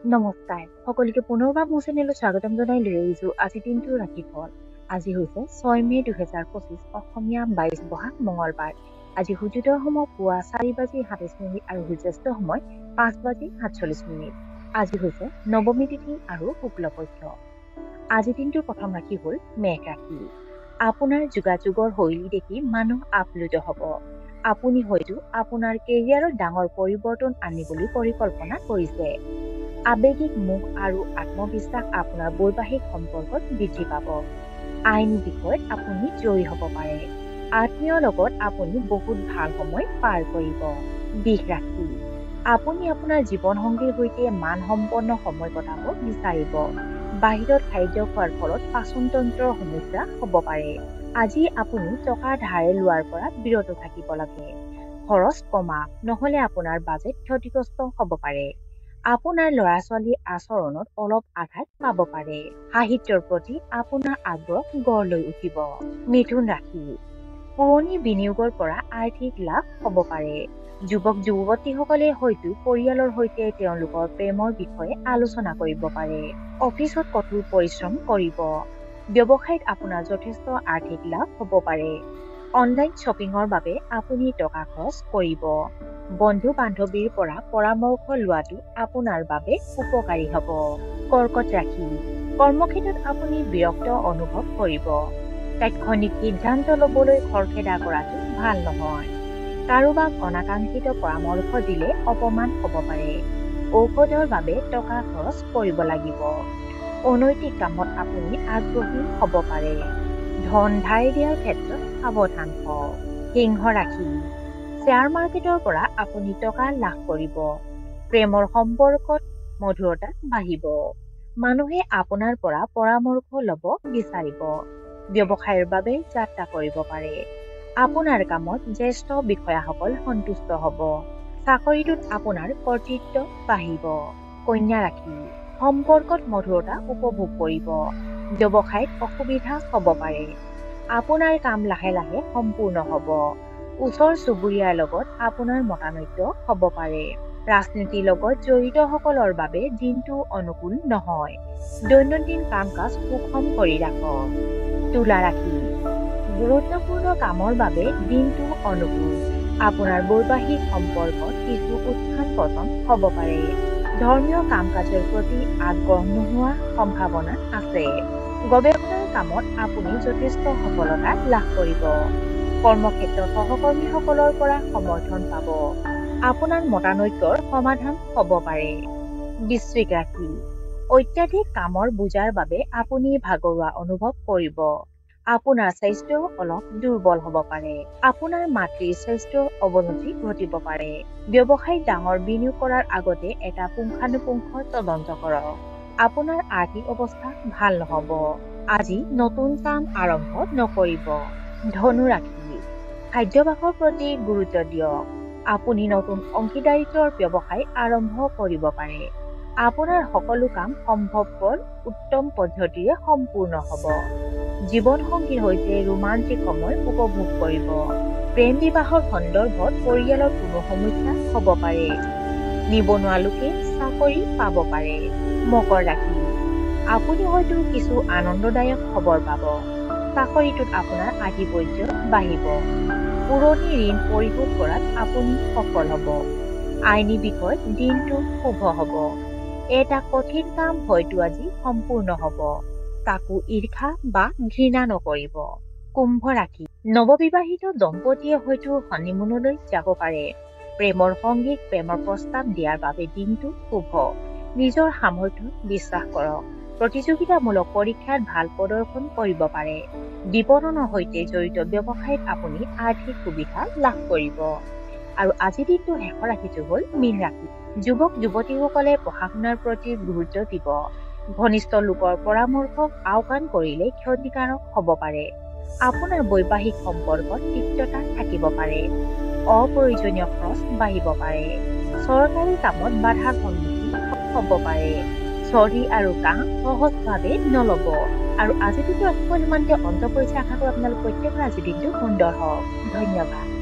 নমস্কাৰ সকলোকে পুনৰবাৰ মোৰ চেনেলত স্বাগতম জনাই লৈ আহিছোঁ আজি দিনটোৰ ৰাশিফল। আজি হৈছে 6 মে 2025 অসমীয়া 22 বহাগ মঙলবাৰ। আজি সূৰ্যোদয়ৰ সময় পুৱা 4:27 আৰু সূৰ্যাস্তৰ সময় 5:47। আজি হৈছে নৱমী তিথি আৰু শুক্লপক্ষ। আজি দিনটোৰ প্ৰথম ৰাশি হ'ল মেঘ ৰাশি। আপোনাৰ যোগাযোগৰ শৈলী দেখি মানুহ আপ্লুত হ'ব। আপুনি হয়তো আপোনাৰ কেৰিয়াৰত ডাঙৰ পৰিৱৰ্তন আনিবলৈ পৰিকল্পনা কৰিছে। আৱেগিক মোহ আৰু আত্মবিশ্বাস আপোনাৰ বৈবাহিক সম্পৰ্কত বৃদ্ধি পাব। আইনী বিষয়ত আপুনি জয়ী হ'ব পাৰে। আত্মীয়ৰ লগত আপুনি বহুত ভাল সময় পাৰ কৰিব। বৃষ ৰাশি। আপুনি আপোনাৰ জীৱনসংগীৰ সৈতে মানসম্পন্ন সময় কটাব বিচাৰিব। বাহিৰত খাদ্য খোৱাৰ ফলত পাচনতন্ত্ৰৰ সমস্যা হ'ব পাৰে। আজি আপুনি টকা ধাৰে লোৱাৰ পৰা বিৰত থাকিব লাগে। খৰচ কমাওক, নহ'লে আপোনাৰ বাজেট ক্ষতিগ্ৰস্ত হ'ব পাৰে। আপোনাৰ ল'ৰা-ছোৱালীৰ আচৰণত অলপ আঘাত পাব পাৰে। সাহিত্যৰ প্ৰতি আপোনাৰ আগ্ৰহ গঢ় লৈ উঠিব। মিথুন ৰাশি। পুৰণি বিনিয়োগৰ পৰা আৰ্থিক লাভ হ'ব পাৰে। যুৱক-যুৱতীসকলে হয়তো পৰিয়ালৰ সৈতে তেওঁলোকৰ প্ৰেমৰ বিষয়ে আলোচনা কৰিব পাৰে। অফিচত কঠোৰ পৰিশ্ৰম কৰিব। ব্যৱসায়ত আপোনাৰ যথেষ্ট আৰ্থিক লাভ হ'ব পাৰে। অনলাইন শ্বপিঙৰ বাবে আপুনি টকা খৰচ কৰিব। বন্ধু-বান্ধৱীৰ পৰা পৰামৰ্শ লোৱাটো আপোনাৰ বাবে উপকাৰী হ'ব। কৰ্কট ৰাশি। কৰ্মক্ষেত্ৰত আপুনি বিৰক্ত অনুভৱ কৰিব। তাৎক্ষণিক সিদ্ধান্ত ল'বলৈ খৰখেদা কৰাটো ভাল নহয়। কাৰোবাক অনাকাংক্ষিত পৰামৰ্শ দিলে অপমান হ'ব পাৰে। ঔষধৰ বাবে টকা খৰচ কৰিব লাগিব। অনৈতিক কামত আপুনি আগ্ৰহী হ'ব পাৰে। ধন ধাৰ দিয়াৰ ক্ষেত্ৰত সাৱধান হওক। সিংহ ৰাশি। শ্বেয়াৰ মাৰ্কেটৰ পৰা আপুনি টকা লাভ কৰিব। প্ৰেমৰ সম্পৰ্কত মধুৰতা বাঢ়িব। মানুহে আপোনাৰ পৰা পৰামৰ্শ ল'ব বিচাৰিব। ব্যৱসায়ৰ বাবে যাত্ৰা কৰিব পাৰে। আপোনাৰ কামত জ্যেষ্ঠ বিষয়াসকল সন্তুষ্ট হ'ব। চাকৰিটোত আপোনাৰ কৰ্তৃত্ব বাঢ়িব। কন্যা ৰাশি। সম্পৰ্কত মধুৰতা উপভোগ কৰিব। ব্যৱসায়ত অসুবিধা হ'ব পাৰে। আপোনাৰ কাম লাহে লাহে সম্পূৰ্ণ হ'ব। ওচৰ চুবুৰীয়াৰ লগত আপোনাৰ মতানৈক্য হ'ব পাৰে। ৰাজনীতিৰ লগত জড়িতসকলৰ বাবে দিনটো অনুকূল নহয়। দৈনন্দিন কাম-কাজ সুষম কৰি ৰাখক। তুলা ৰাশি। গুৰুত্বপূৰ্ণ কামৰ বাবে দিনটো অনুকূল। আপোনাৰ বৈবাহিক সম্পৰ্কত কিছু উত্থান-পতন হ'ব পাৰে। ধৰ্মীয় কাম-কাজৰ প্ৰতি আগ্ৰহ নোহোৱাৰ সম্ভাৱনা আছে। গৱেষণাৰ কামত আপুনি যথেষ্ট সফলতা লাভ কৰিব। কৰ্মক্ষেত্ৰত সহকৰ্মীসকলৰ পৰা সমৰ্থন পাব। আপোনাৰ মতানৈক্যৰ সমাধান হ'ব পাৰে। বৃশ্চিক ৰাশি। অত্যাধিক কামৰ বোজাৰ বাবে আপুনি ভাগৰুৱা অনুভৱ কৰিব। আপোনাৰ স্বাস্থ্য অলপ দুৰ্বল হ'ব পাৰে। আপোনাৰ মাতৃৰ স্বাস্থ্যৰ অৱনতি ঘটিব পাৰে। ব্যৱসায়ত ডাঙৰ বিনিয়োগ কৰাৰ আগতে এটা পুংখানুপুংখ তদন্ত কৰক। আপোনাৰ আৰ্থিক অৱস্থা ভাল নহ'ব। আজি নতুন কাম আৰম্ভ নকৰিব। ধনু ৰাশি। খাদ্যাভ্যাসৰ প্ৰতি গুৰুত্ব দিয়ক। আপুনি নতুন অংশীদাৰিত্বৰ ব্যৱসায় আৰম্ভ কৰিব পাৰে। আপোনাৰ সকলো কাম সম্ভৱপৰ উত্তম পদ্ধতিৰে সম্পূৰ্ণ হ'ব। জীৱনসংগীৰ সৈতে ৰোমান্টিক সময় উপভোগ কৰিব। প্ৰেম বিবাহৰ সন্দৰ্ভত পৰিয়ালৰ কোনো সমস্যা হ'ব পাৰে। নিবনুৱা লোকে চাকৰি পাব পাৰে। মকৰ ৰাশি। আপুনি হয়তো কিছু আনন্দদায়ক খবৰ পাব। চাকৰিটোত আপোনাৰ আধিপত্য বাঢ়িব। পুৰণি ঋণ পৰিশোধ কৰাত আপুনি সফল হ'ব। আইনী বিষয়ত দিনটো শুভ হ'ব। এটা কঠিন কাম হয়তো আজি সম্পূৰ্ণ হ'ব। কাকো ঈৰ্ষা বা ঘৃণা নকৰিব। কুম্ভ ৰাশি। নৱবিবাহিত দম্পতীয়ে হয়তো হনিমুনলৈ যাব পাৰে। প্ৰেমৰ সংগীক প্ৰেমৰ প্ৰস্তাৱ দিয়াৰ বাবে দিনটো শুভ। নিজৰ সামৰ্থ্যত বিশ্বাস কৰক। প্ৰতিযোগিতামূলক পৰীক্ষাত ভাল প্ৰদৰ্শন কৰিব পাৰে। বিপণনৰ সৈতে জড়িত ব্যৱসায়ত আপুনি আৰ্থিক সুবিধা লাভ কৰিব। আৰু আজি দিনটো শেষৰ ৰাশিটো হ'ল মীন ৰাশি। যুৱক-যুৱতীসকলে পঢ়া-শুনাৰ প্ৰতি গুৰুত্ব দিব। ঘনিষ্ঠ লোকৰ পৰামৰ্শক আওকাণ কৰিলে ক্ষতিকাৰক হ'ব পাৰে। আপোনাৰ বৈবাহিক সম্পৰ্কত তিক্ততা থাকিব পাৰে। অপ্ৰয়োজনীয় খৰচ বাঢ়িব পাৰে। চৰকাৰী কামত বাধাৰ সন্মুখীন হ'ব পাৰে। চৰ্দি আৰু কাহ সহজভাৱে নল'ব। আৰু আজি দিনটো ৰাশিফল ইমানতে অন্ত পৰিছে। আশা কৰোঁ আপোনালোক প্ৰত্যেকৰে আজি দিনটো সুন্দৰ হওক। ধন্যবাদ।